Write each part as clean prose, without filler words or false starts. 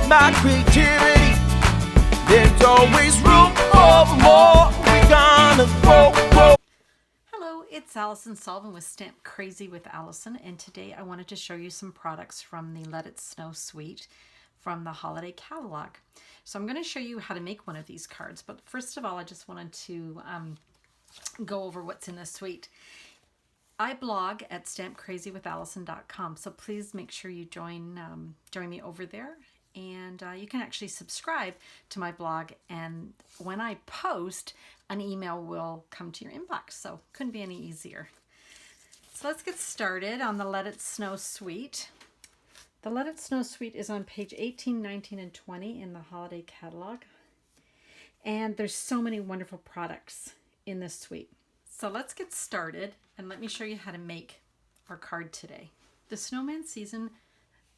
my creativity. There's always room for more. We're gonna grow. Hello, it's Alison Sullivan with Stamp Crazy with Alison, and today I wanted to show you some products from the Let It Snow suite from the Holiday Catalogue. So I'm going to show you how to make one of these cards, but first of all I just wanted to go over what's in this suite. I blog at stampcrazywithalison.com, so please make sure you join me over there. And you can actually subscribe to my blog, and when I post, an email will come to your inbox, so couldn't be any easier. So let's get started on the Let It Snow suite. The Let It Snow suite is on page 18, 19, and 20 in the Holiday Catalogue. And there's so many wonderful products in this suite. So let's get started, and let me show you how to make our card today. The Snowman Season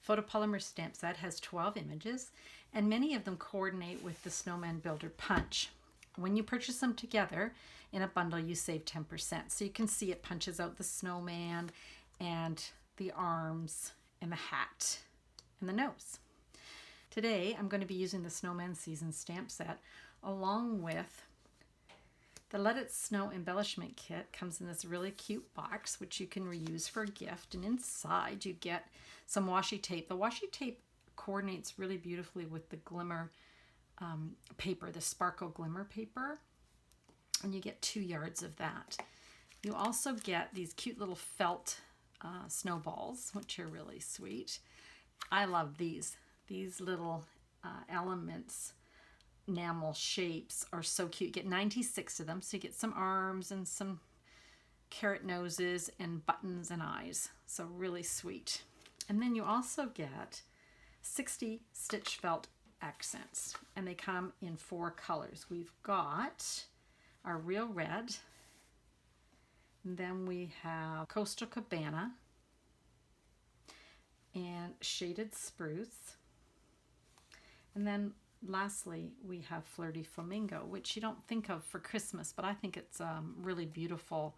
photopolymer stamp set has 12 images, and many of them coordinate with the Snowman Builder Punch. When you purchase them together in a bundle, you save 10%. So you can see it punches out the snowman and the arms and the hat and the nose. Today, I'm going to be using the Snowman Season stamp set along with the Let It Snow Embellishment Kit. Comes in this really cute box, which you can reuse for a gift. And inside you get some washi tape. The washi tape coordinates really beautifully with the Glimmer paper, the sparkle Glimmer paper. And you get 2 yards of that. You also get these cute little felt snowballs, which are really sweet. I love these. These little elements, Enamel Shapes, are so cute. You get 96 of them, so you get some arms and some carrot noses and buttons and eyes. So really sweet. And then you also get 60 stitch felt accents, and they come in 4 colors. We've got our Real Red, and then we have Coastal Cabana and Shaded Spruce, and then lastly we have Flirty Flamingo, which you don't think of for Christmas, but I think it's really beautiful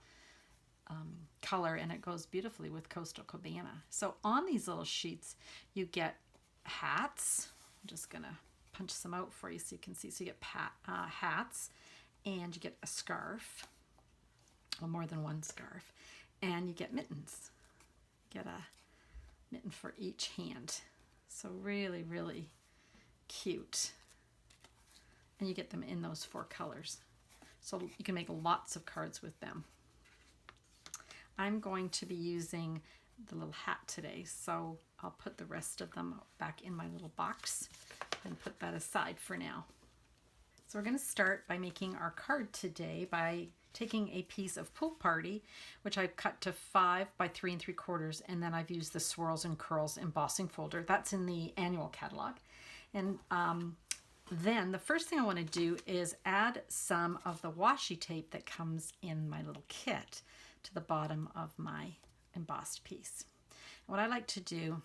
color, and it goes beautifully with Coastal Cabana. So on these little sheets you get hats. I'm just gonna punch some out for you so you can see. So you get hats, and you get a scarf, well, more than one scarf, and you get mittens. Get a mitten for each hand. So really, really cute. And you get them in those 4 colors. So you can make lots of cards with them. I'm going to be using the little hat today, so I'll put the rest of them back in my little box and put that aside for now. So we're going to start by making our card today by taking a piece of Pool Party, which I've cut to 5 by 3 3/4, and then I've used the Swirls and Curls embossing folder. That's in the annual catalog. And then the first thing I want to do is add some of the washi tape that comes in my little kit to the bottom of my embossed piece. What I like to do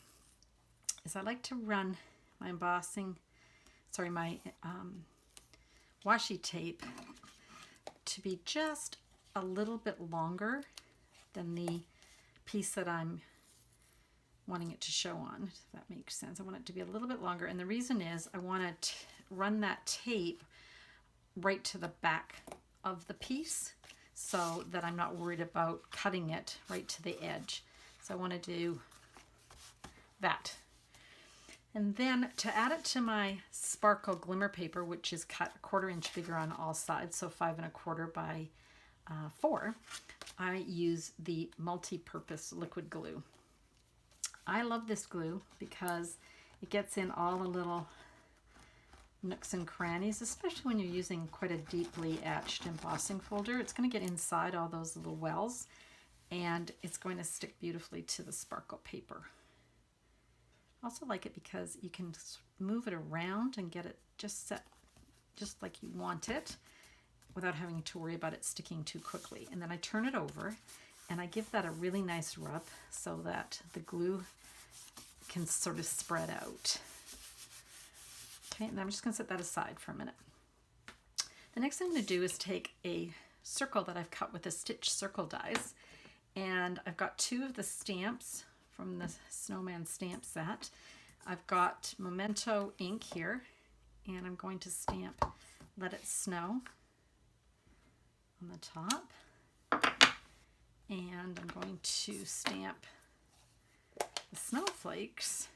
is I like to run my my washi tape to be just a little bit longer than the piece that I'm wanting it to show on, if that makes sense. I want it to be a little bit longer, and the reason is I want to run that tape right to the back of the piece so that I'm not worried about cutting it right to the edge. So I want to do that. And then to add it to my sparkle Glimmer paper, which is cut 1/4 inch bigger on all sides, so 5 1/4 by 4, I use the multi-purpose liquid glue. I love this glue because it gets in all the little nooks and crannies, especially when you're using quite a deeply etched embossing folder. It's going to get inside all those little wells, and it's going to stick beautifully to the sparkle paper. I also like it because you can move it around and get it just set just like you want it without having to worry about it sticking too quickly. And then I turn it over and I give that a really nice rub so that the glue can sort of spread out. Okay, and I'm just going to set that aside for a minute. The next thing I'm going to do is take a circle that I've cut with the stitch circle dies, and I've got 2 of the stamps from the Snowman stamp set. I've got Memento ink here, and I'm going to stamp Let It Snow on the top. And I'm going to stamp the snowflakes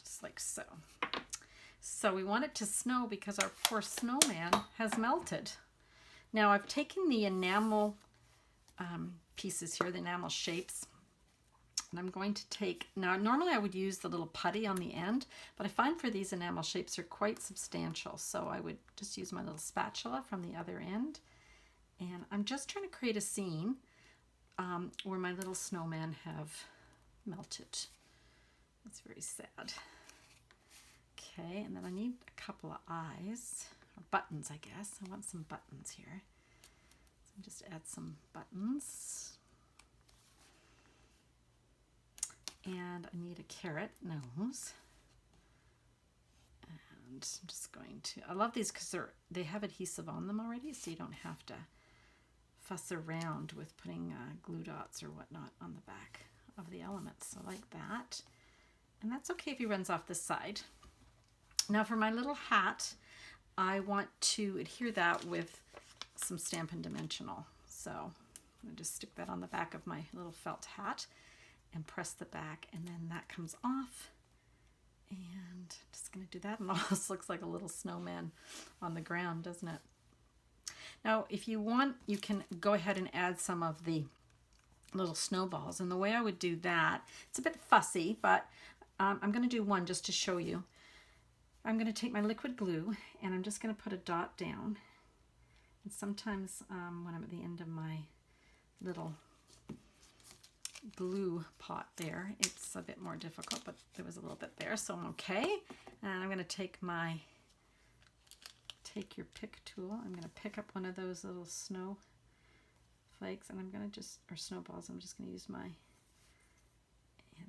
just like so. So we want it to snow because our poor snowman has melted. Now I've taken the enamel pieces here, the enamel shapes, and I'm going to take, now normally I would use the little putty on the end, but I find for these enamel shapes are quite substantial, so I would just use my little spatula from the other end. And I'm just trying to create a scene where my little snowman have melted. It's very sad. Okay, and then I need a couple of eyes, or buttons I guess. I want some buttons here. So just add some buttons. And I need a carrot nose. And I'm just going to, I love these because they have adhesive on them already, so you don't have to fuss around with putting glue dots or whatnot on the back of the elements. So like that. And that's okay if he runs off this side. Now for my little hat, I want to adhere that with some Stampin' Dimensional. So I'm going to just stick that on the back of my little felt hat and press the back, and then that comes off. And just going to do that, and almost looks like a little snowman on the ground, doesn't it? Now, if you want, you can go ahead and add some of the little snowballs. And the way I would do that, it's a bit fussy, but I'm going to do one just to show you. I'm going to take my liquid glue, and I'm just going to put a dot down. And sometimes when I'm at the end of my little glue pot there, it's a bit more difficult, but there was a little bit there, so I'm okay. And I'm going to take your pick tool. I'm going to pick up one of those little snowflakes, and I'm going to just, or snowballs, I'm just going to use my, and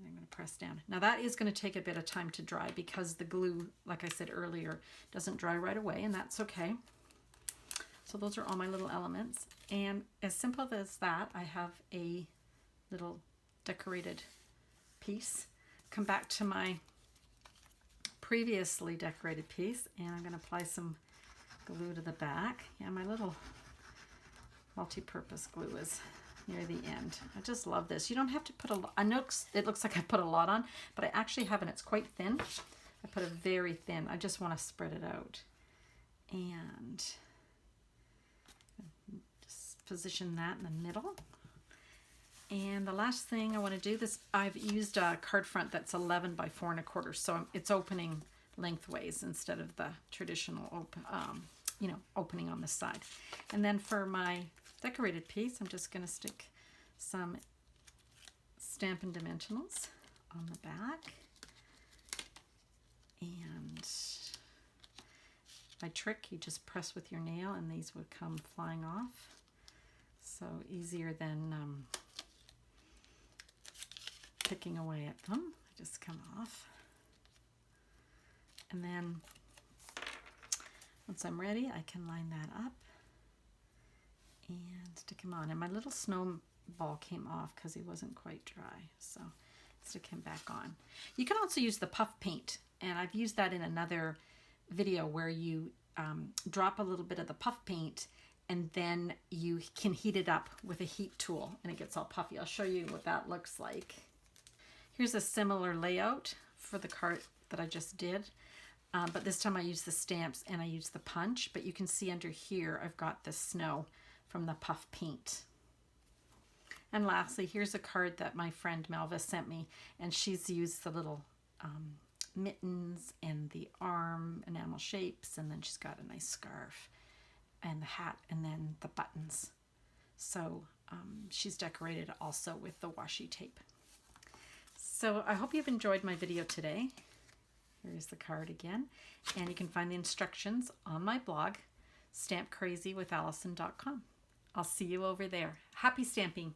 I'm going to press down. Now that is going to take a bit of time to dry because the glue, like I said earlier, doesn't dry right away, and that's okay. So those are all my little elements, and as simple as that, I have a little decorated piece. Come back to my previously decorated piece, and I'm going to apply some glue to the back. Yeah, my little multi-purpose glue is near the end. I just love this. You don't have to put a lot. I know it looks like I put a lot on, but I actually haven't. It's quite thin. I put it very thin. I just want to spread it out. And just position that in the middle. And the last thing I want to do, this, I've used a card front that's 11 by 4 1/4, so it's opening lengthways instead of the traditional opening on the side. And then for my decorated piece, I'm just going to stick some Stampin' Dimensionals on the back. And by trick, you just press with your nail and these would come flying off. So easier than picking away at them. They just come off. And then once I'm ready, I can line that up and stick him on. And my little snowball came off because he wasn't quite dry, so stick him back on. You can also use the puff paint, and I've used that in another video where you drop a little bit of the puff paint and then you can heat it up with a heat tool and it gets all puffy. I'll show you what that looks like. Here's a similar layout for the card that I just did. But this time I used the stamps and I used the punch, but you can see under here I've got the snow from the puff paint. And lastly, here's a card that my friend Melva sent me, and she's used the little mittens and the arm enamel shapes, and then she's got a nice scarf and the hat and then the buttons. So she's decorated also with the washi tape. So I hope you've enjoyed my video today. Here's the card again, and you can find the instructions on my blog, stampcrazywithalison.com. I'll see you over there. Happy stamping!